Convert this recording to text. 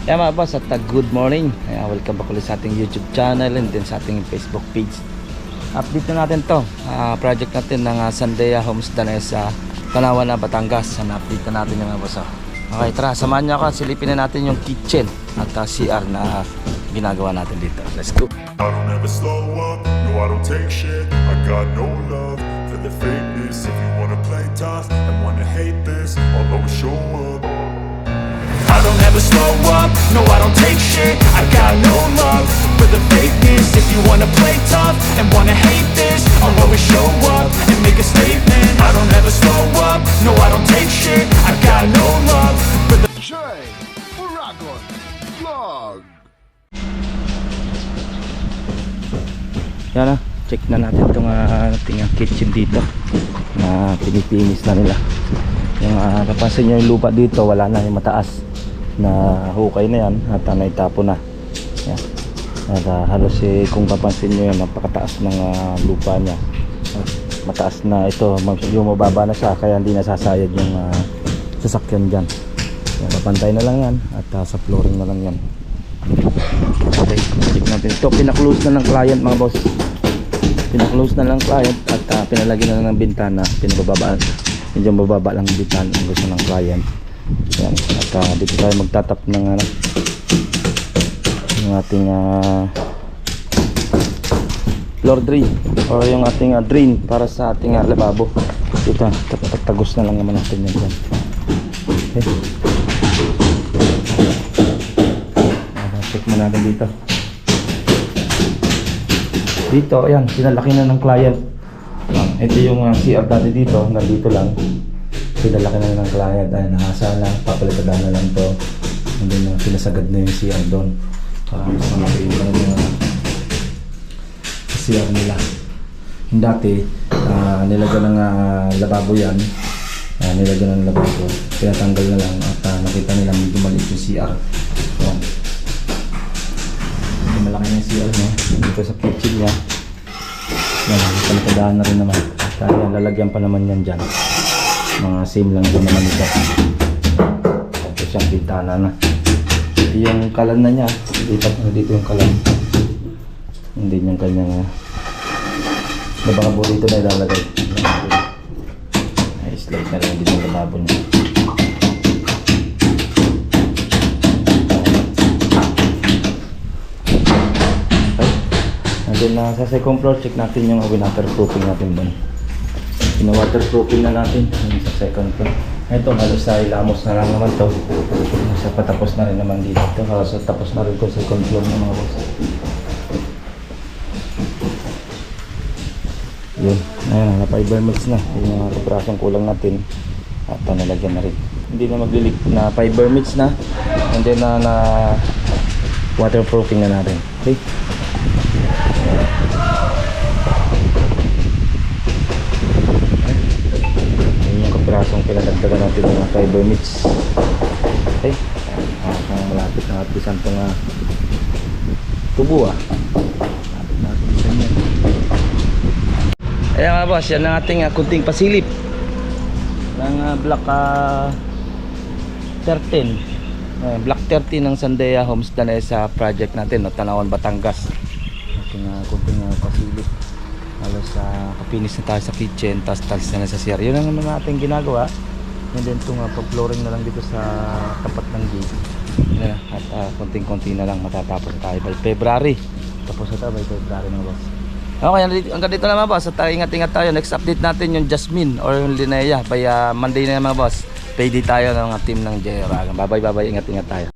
Kaya mga boss, at good morning. Welcome back ulit sa ating YouTube channel and then sa ating Facebook page. Update na natin to project natin ng Sandia Homes Danesa, Tanawan na Batangas. Na-update na natin yung mga boss. Okay, tara, samahan nyo ako. Silipin na natin yung kitchen at CR na ginagawa natin dito. Let's go. I don't ever slow up, no I don't take shit. I got no love for the fakeness. If you wanna play tough and wanna hate this, I'll always show up. I don't ever slow up, no I don't take shit. I got no love for the fakeness. If you wanna play tough and wanna hate this, I'll always show up and make a statement. I don't ever slow up, no I don't take shit. I got no love for the Jay Uragon Vlog. Yan na, check na natin itong ating kitchen dito na pinipinis na nila. Yung napansin nyo yung lupa dito, wala na, yung mataas na hukay na yan at naitapo na yan. At halos kung papansin nyo yan, napakataas ng lupa nya. Mataas na ito, yung mababa na siya, kaya hindi nasasayad yung sasakyan dyan. Yan, papantay na lang yan at sa flooring na lang yan. Okay, check natin ito. Pinaklose na ng client mga boss. Pinaklose na lang client at pinalagyan na ng bintana. Pinabababa, medyo mababa lang bintana ang gusto ng client. Yan. At dito tayo magtatap ng yung ating floor drain or yung ating drain para sa ating lababo. Dito, tagos na lang naman natin yan dyan. Okay, check mo natin dito. Dito, ayan, pinalaki na ng client. Ito yung CR dati dito, nandito lang. Pinalaki na ng client. Ay, nakasa lang, papalitada na lang to. And then pinasagad na yung CR doon. Para mas malaki yung CR nila. Yung dati, nilagyan ng lababo yan. Nilagyan ng lababo. Pinatanggal na lang at nakita nila medyo maliit yung CR. Ayan. Malaki na yung CR niya dito sa kitchen niya. Yan, palatadaan na rin naman. Kaya lalagyan pa naman yan dyan. Mga same lang din naman ito. Ito siyang bintana na. Ito yung kalan na niya. Dito yung kalan. Hindi yung kanyang lababo dito na ilalagay. Ay, slide na lang dito yung lababo niya. Then sa second floor, check natin yung waterproofing natin doon. Pina-waterproofing na natin sa second floor. Ito, halos sa ilamos na lang naman to. Sa patapos na rin naman dito. Halos tapos na rin ko sa second floor ng mga boss. Yun, ayan, na-fiber mix na. Yung mga kaprasong kulang natin. At nalagyan na rin. Hindi na maglilik na fiber mix na. And then na waterproofing na natin. Okay? Pirasong pinadagdagan natin ng fiber mix. Okay, malapit na natin itong tubo malapit na natin yan. Ayan mga boss, yan ang ating kunting pasilip ng block 13 block 13 ng Sandia Homes Danesa project natin, Tanawan, Batangas. Ating kunting pasilip. Halos kapinis na tayo sa kitchen, tas na sa CR. Yun ang naman natin ginagawa. And then itong pag-flooring na lang dito sa tapat ng gate. At konting-konti na lang matatapos na tayo by February. Tapos na tayo by February mga boss. Okay, hanggang dito na mga boss. At ingat-ingat tayo. Next update natin yung Jasmine or yung Linnea by Monday na mga boss. Payday tayo ng team ng J. Bye bye, ingat-ingat tayo.